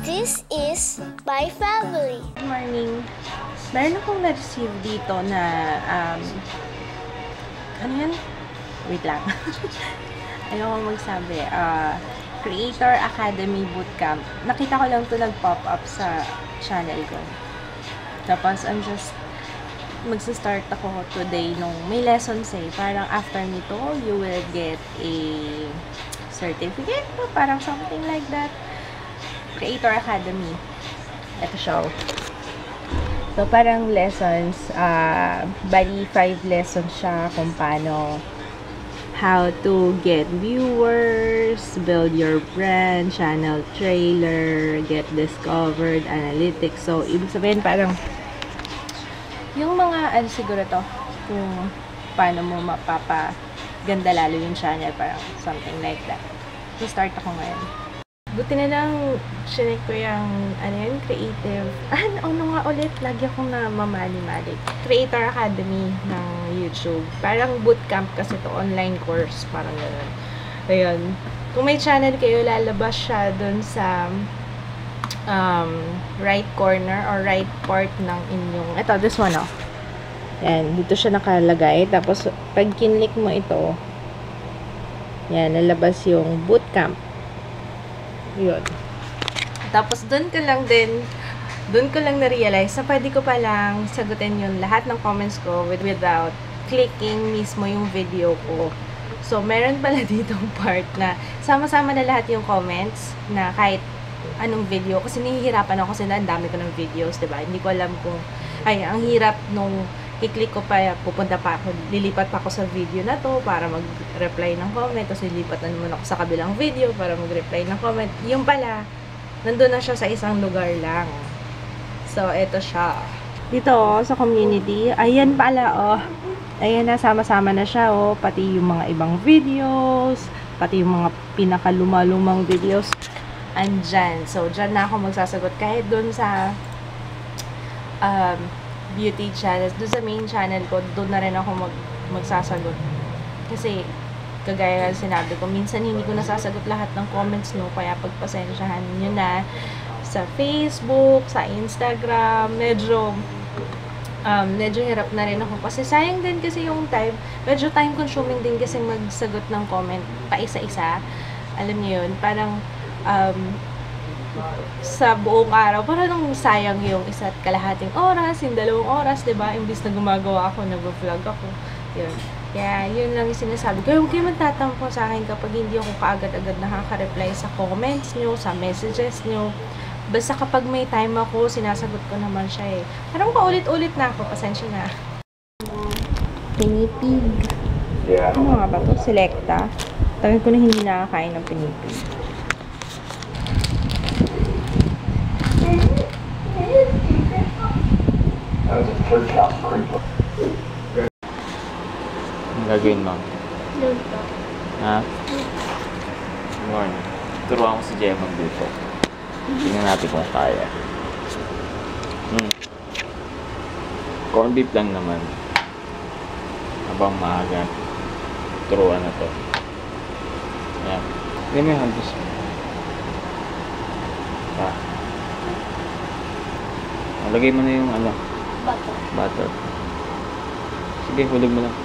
This is my family. Good morning. Meron akong na-receive dito na, ano yan? Wait lang. Ayoko magsabi. Creator Academy Bootcamp. Nakita ko lang ito nag-pop up sa channel ko. Tapos, magsa-start ako today nung may lessons eh. Parang after nito, you will get a certificate. Parang something like that. Creator Academy. Ito siya. So, parang lessons. Bali, 5 lessons siya kung paano how to get viewers, build your brand, channel trailer, get discovered, analytics. So, ibig sabihin parang yung mga, siguro to, kung paano mo mapapaganda lalo yung channel, parang something like that. So, start ako ngayon. Buti na lang, sinek ko yung, creative. Ano nga ulit? Lagi akong namamali-mali. Creator Academy ng YouTube. Parang bootcamp kasi to online course. Parang gano'n. Ayun. Kung may channel kayo, lalabas siya dun sa right corner or right part ng inyong, ito, this one, oh. Yan, dito siya nakalagay. Tapos, pag kinlik mo ito, yan, lalabas yung bootcamp. Yun. Tapos, doon ko lang na-realize na pwede ko palang sagutin yung lahat ng comments ko without clicking mismo yung video ko. So, meron pala ditong part na sama-sama na lahat yung comments na kahit anong video. Kasi nahihirapan ako kasi ang dami ko ng videos, diba? Hindi ko alam kung, ang hirap nung i-click ko pa, lilipat pa ako sa video na to para mag-reply ng comment. Tapos lilipat na naman ako sa kabilang video para mag-reply ng comment. Yung pala, nandun na siya sa isang lugar lang. So, eto siya. Dito, sa community, ayan pala, oh. Ayan na, sama-sama na siya, oh. Pati yung mga ibang videos, pati yung mga pinakalumalumang videos, andyan. So, dyan na ako magsasagot. Kahit dun sa beauty channels, doon sa main channel ko, doon na rin ako magsasagot. Kasi, kagaya nga sinabi ko, minsan hindi ko nasasagot lahat ng comments nyo, kaya pagpasensyahan nyo na sa Facebook, sa Instagram, medyo hirap na rin ako. Kasi sayang din kasi yung time, medyo time consuming din kasi magsagot ng comment pa isa-isa. Alam niyo yun, parang sa buong araw, parang sayang yung 1.5 oras, yung 2 oras, diba? Imbis na gumagawa ako, nag-vlog ako. Yun. Kaya, yun lang yung sinasabi ko. Huwag kayo magtatampo sa akin kapag hindi ako kaagad-agad nakaka-reply sa comments nyo, sa messages nyo. Basta kapag may time ako, sinasagot ko naman siya eh. Parang paulit-ulit na ako, pasensya na. Pinipig. Ano nga ba to? Selecta. Tagal ko na hindi nakakain ng pinipig. Ang gagawin mo? Luto. Ha? Good morning. Turuan ko si Jay magluto. Tingnan natin kung kaya. Corn beef lang naman. Habang maaga. Turuan na to. Ayan. Hindi mo yung handles. Lagay mo na yung butter. Sige, hulog mo lang.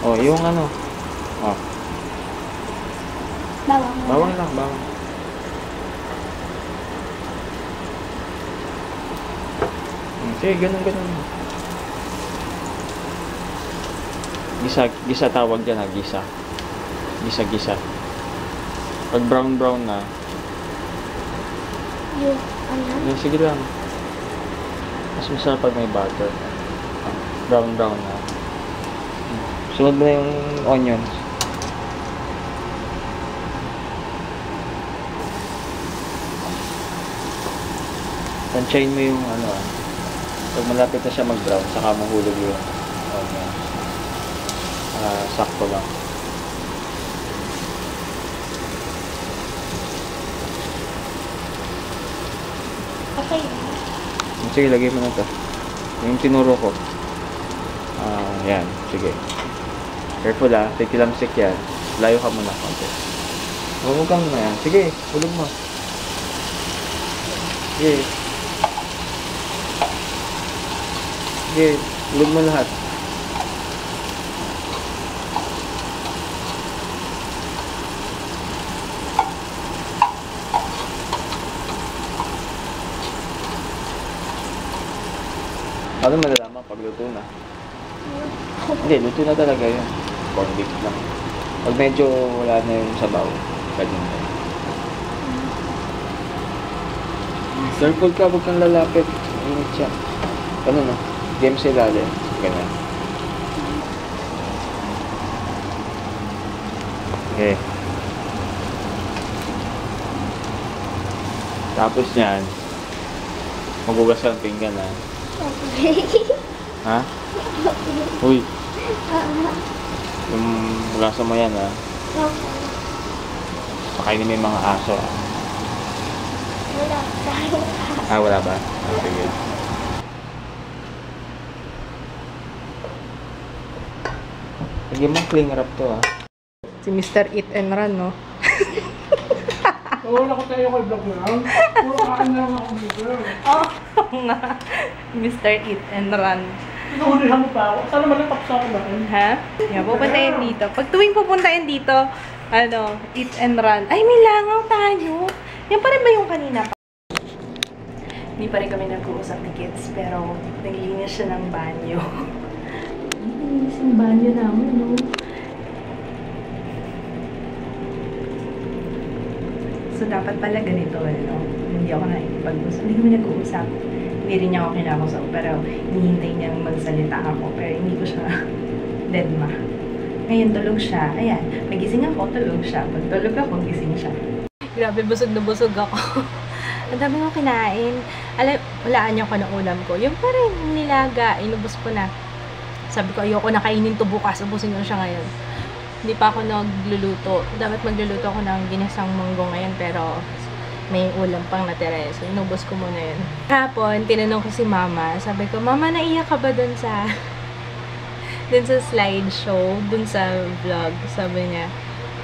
Oh, yung ano. Oh. Bawang lang, bawang. Sige, ganun. Gisa tawag dyan, gisa. Gisa. Pag brown na. Sige lang. Mas masarap pag may butter. Brown na. Sunod mo na yung onions. Tansyahin mo yung ano. Pag malapit na siya mag-brown, saka mahulog yung onions. Sakto lang. Okay. Sige, lagay mo na to. Yung tinuro ko. Yan. Sige. Careful ha. Tikilamsik yan. Layo ka muna. Okay. Huwag kang muna yan. Sige. Hulog mo. Sige. Sige. Hulog mo lahat. Paano malalaman pag luto na? Hindi, luto na talaga yun. Corn beef lang. Pag medyo wala na yung sabaw, ganyan na. Careful ka, huwag kang lalapit. Init siya. Ano no? Game sa ilalim. Ganyan. Okay. Tapos yan, magugas ka ng pinggan ha. Ha? Uy. Yung lasa mo yan ha. Pakainin mo yung mga aso ha. Wala. Wala ba? Sige. Lagyan mo cling wrap to ha. Si Mr. Eat and Run, no? Oo, nakot tayo kay vlog lang. Puro kain na lang ako dito. Oo nga. Mr. Eat and Run. Inuulihan mo pa ako. Sana malatapos ako ba? Ha? Yeah, pupuntahin dito. Pag tuwing pupuntahin dito, eat and run. Ay, may langaw tayo. Yan pa rin ba yung kanina pa? Hindi pa rin kami nag-uusap ni kids, pero naglinis siya ng banyo. Naglinis yung banyo namin, no? So, dapat pala ganito, no? Hindi ako nakikipag-usap. Hindi kami nag-uusap. Hindi rin niya ako kinakausap, pero hinihintay niyang magsalita ako. Pero hindi ko siya deadma. Ngayon, tulog siya. Ayan, magising ako, tulog siya. Pag tulog ako, gising siya. Grabe, busog na busog ako. Ang dami ko kinain. Walaan niyo ko ng ulam ko. Yung pa rin, nilaga, inubos ko na. Sabi ko, ayoko na kainin to bukas. Ubusin ko siya ngayon. Hindi pa ako nagluluto. Dapat magluluto ako ng ginisang munggo ngayon, pero may ulam pang natira. So, inubos ko muna yun. Hapon, tinanong ko si mama. Sabi ko, mama, naiyak ka ba dun sa slideshow, dun sa vlog? Sabi niya,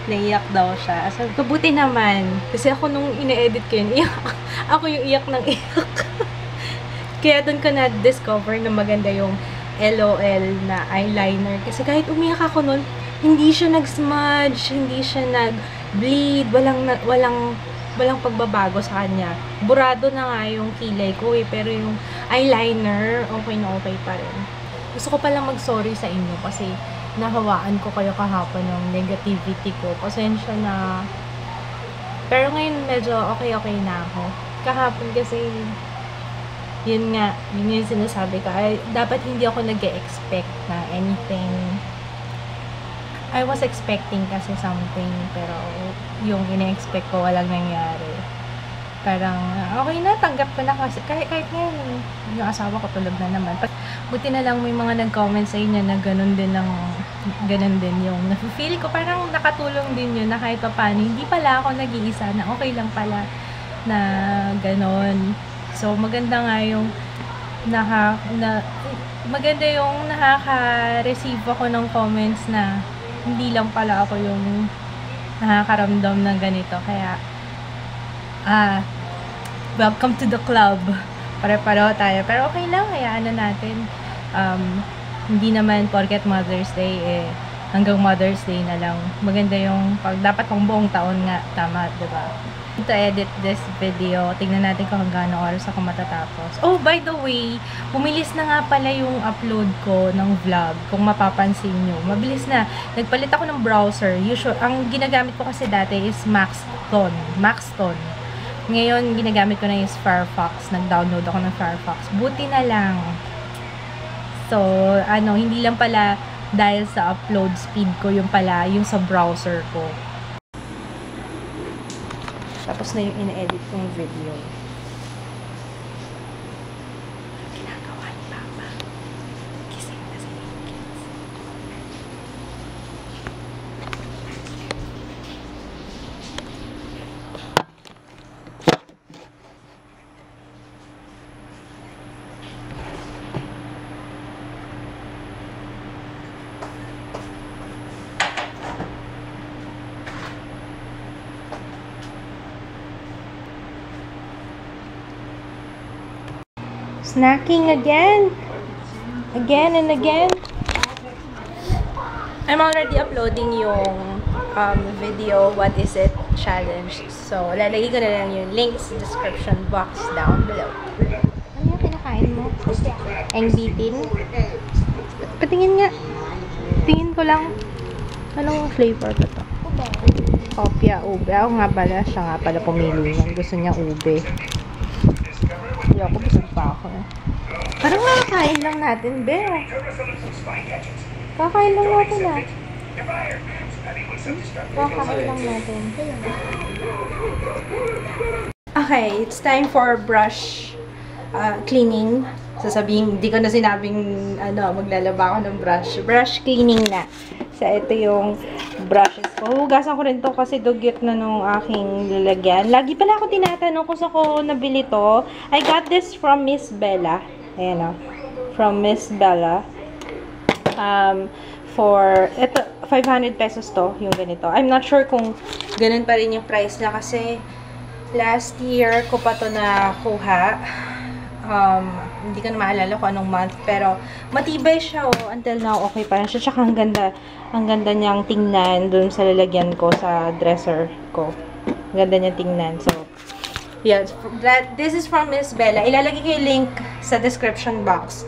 naiyak daw siya. Sabi ko, buti naman. Kasi ako nung ine-edit ko yun, iyak. Ako yung iyak ng iyak. Kaya dun ko na-discover na maganda yung LOL na eyeliner. Kasi kahit umiyak ako nun, hindi siya nag-smudge, hindi siya nag-bleed, walang pagbabago sa kanya. Burado na nga yung kilay ko eh, pero yung eyeliner, okay na okay pa rin. Gusto ko palang mag-sorry sa inyo kasi nahawaan ko kayo kahapon ng negativity ko. Pasensya na. Pero ngayon medyo okay na ako. Kahapon kasi, yun yung sinasabi ko. Ay, dapat hindi ako nag-expect na anything. I was expecting kasi something, pero yung ina-expect ko walang nangyari. Parang, okay na, tanggap ko na kasi. Kahit ngayon, yung asawa ko tulog na naman. Buti na lang may mga nag-comment sa inyo na ganun din yung nafe-feel ko. Parang nakatulong din yun na kahit pa paano. Hindi pala ako nag-iisa na okay lang pala na ganun. So, maganda nga yung maganda yung nakaka-receive ako ng comments na hindi lang pala ako yung nakakaramdam ng ganito. Kaya, welcome to the club. Pare-pareho tayo. Pero okay lang, hayaan na natin. Hindi naman porket Mother's Day, hanggang Mother's Day na lang. Maganda yung, dapat pang buong taon nga, tama, diba? To edit this video, tingnan natin kung hanggang oras ako matatapos. Oh, by the way, bumilis na nga pala yung upload ko ng vlog, kung mapapansin nyo. Mabilis na. Nagpalit ako ng browser. Ang ginagamit ko kasi dati is Maxton. Ngayon, ginagamit ko na is Firefox. Nag-download ako ng Firefox. Buti na lang. So, hindi lang pala dahil sa upload speed ko, yung sa browser ko. Tapos na yung ina-edit kong video. Ginagawa ni Papa. Gising na si kids. Snacking again. Again and again. I'm already uploading yung video, What Is It Challenge. So, lalagay ko na lang yung link sa description box down below. Ano yung kinakain mo? Ang bitin? Patingin nga. Tingin ko lang. Anong flavor ba ito? Kopya, ube. Ako nga pala, siya nga pala pumili yan. Gusto niya ube. Hindi ako, busog pa ako. Parang nakakain lang natin, be. Kakain lang natin ah. Kakain lang natin. Okay, it's time for brush cleaning. Sasabihin, hindi ko na sinabing maglalaba ako ng brush. Brush cleaning na. So, ito yung brushes ko. Hugasan ko rin to kasi dugyot na nung aking lalagyan. Lagi pala ako tinatanong kung saan ko nabili to. I got this from Miss Bella. Ayan o. From Miss Bella. For, ito, 500 pesos to, yung ganito. I'm not sure kung ganun pa rin yung price niya kasi last year ko pa to nakuha. Hindi ko na maalala kung anong month, pero matibay siya, oh. Until now, okay pa rin siya. Tsaka ang ganda niyang tingnan dun sa lalagyan ko sa dresser ko. Ang ganda niyang tingnan. So, yeah, this is from Miss Bella. Ilalagay ko yung link sa description box.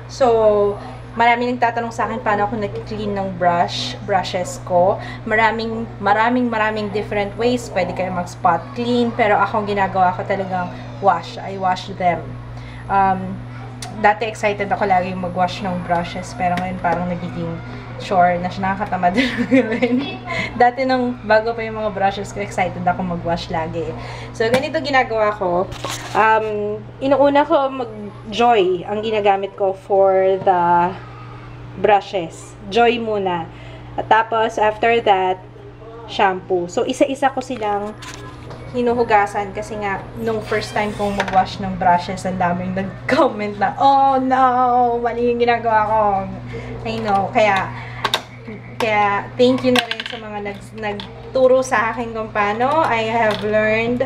So, maraming nagtatanong sa akin paano ako nag-clean ng brushes ko. Maraming different ways. Pwede kayo mag-spot clean, pero ako ginagawa ko talagang wash. I wash them. Dati excited ako lagi mag-wash ng brushes, pero ngayon parang nagiging chore na siya, nakakatamad gawin. Dati nung bago pa yung mga brushes ko, excited ako mag-wash lagi. So, ganito ginagawa ko. Inuuna ko mag-Joy ang ginagamit ko for the brushes. Joy muna. At tapos, after that, shampoo. So, isa-isa ko silang hinuhugasan kasi nga, nung first time kong mag-wash ng brushes, ang daming nag-comment na, oh no, mali yung ginagawa ko. I know. Kaya, thank you na rin sa mga nagturo sa akin kung paano. I have learned.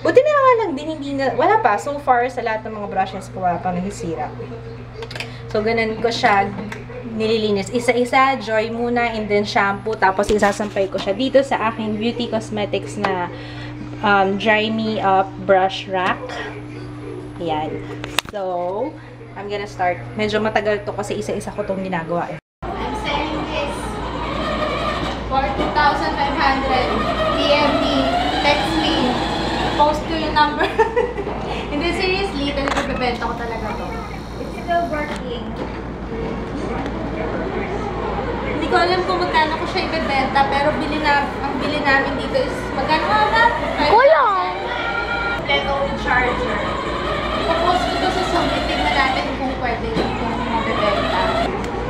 Buti na nga lang din, wala pa. So far, sa lahat ng mga brushes ko, wala pa nahisira. So, ganun ko siya nililinis. Isa-isa, Joy muna, and then shampoo. Tapos, isasampay ko siya dito sa aking Beauty Cosmetics na Dry Me Up Brush Rack. Ayan. So, I'm gonna start. Medyo matagal to kasi isa-isa ko itong ginagawa. I'm selling this for 2,500. DM me, text me, post ko yung number. Hindi, seriously, talaga bebenta ko talaga to. It's still working. Hindi ko alam kung magkano ko siya ibebenta, pero ang bili namin dito is magkano nga? Kulang! Pleto with charger. Ipopost ko to sa Summit, tignan natin kung pwede kung mabebenta.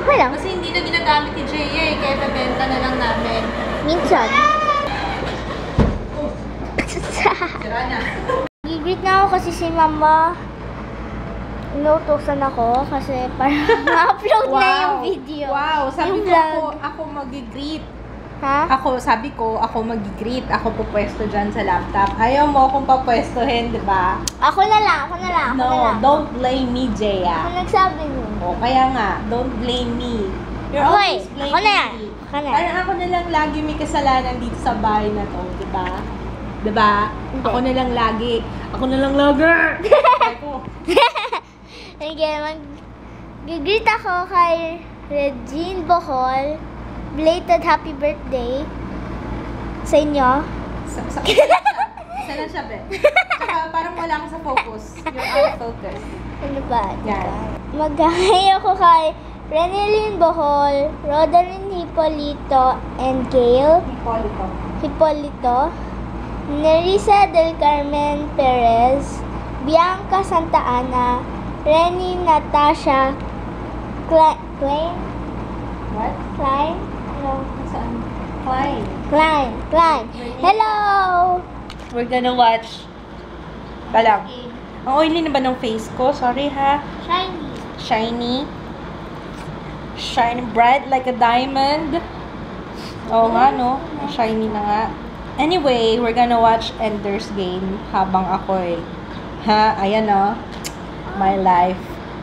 Wala. Kasi hindi na ginagamit ni Jaya eh, kaya bebenta na lang namin. Minsan. Sira na. Gigreet na ako kasi si mama. Inuutosan ako kasi parang ma-upload na yung video. Wow! Sabi Yung ko vlog. ako mag-greet. Ha? Sabi ko, ako mag-greet. Ako pupwesto dyan sa laptop. Ayaw mo akong papwestohin, di ba? Ako na lang. No, don't blame me, Ako Jaya. nagsabi mo. O, kaya nga, don't blame me. You're Okay, always blaming ako na yan. me. Ako na. Parang ako na lang lagi may kasalanan dito sa bahay na to, di ba? Di ba? Hindi. Ako na lang lagi. Ako na lang lagi. Ako. Sige, mag-greet ako kay Regine Bohol. Belated happy birthday sa inyo. Sana siya, be. Tsaka parang wala ako sa focus. You're out of focus. Ano ba? Yan. Mag-hi ako kay Renelyn Bohol, Rodarin Hipolito, and Gail Hipolito, Nerissa del Carmen Perez, Bianca Santa Ana, Renny Natasha Klein? What? Klein? Ano? Saan? Klein. Klein. Hello! We're gonna watch. Balang. Ang oily na ba ng face ko? Sorry ha. Shiny. Shiny bright like a diamond. Oo nga no. Shiny na nga. Anyway, we're gonna watch Ender's Game habang ako'y ayan o. my life.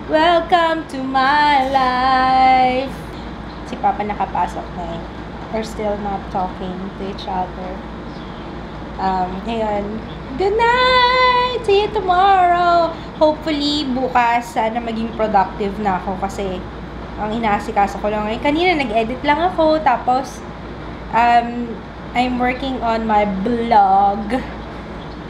Welcome to my life. Si Papa nakapasok na eh. We're still not talking to each other. Ngayon, good night! See you tomorrow! Hopefully, bukas, sana maging productive na ako kasi ang inaasikaso ko lang ngayon. Kanina, nag-edit lang ako. Tapos, I'm working on my blog.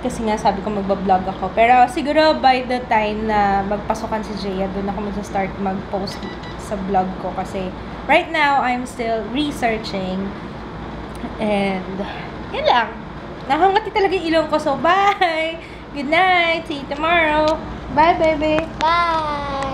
Kasi nga, sabi ko magbablog ako. Pero siguro, by the time na magpasokan si Jaya, doon ako mag-start mag-post sa blog ko. Kasi, right now, I'm still researching. And, yun lang. Nakangati talaga yung ilong ko. So, bye! Good night! See you tomorrow! Bye, baby! Bye!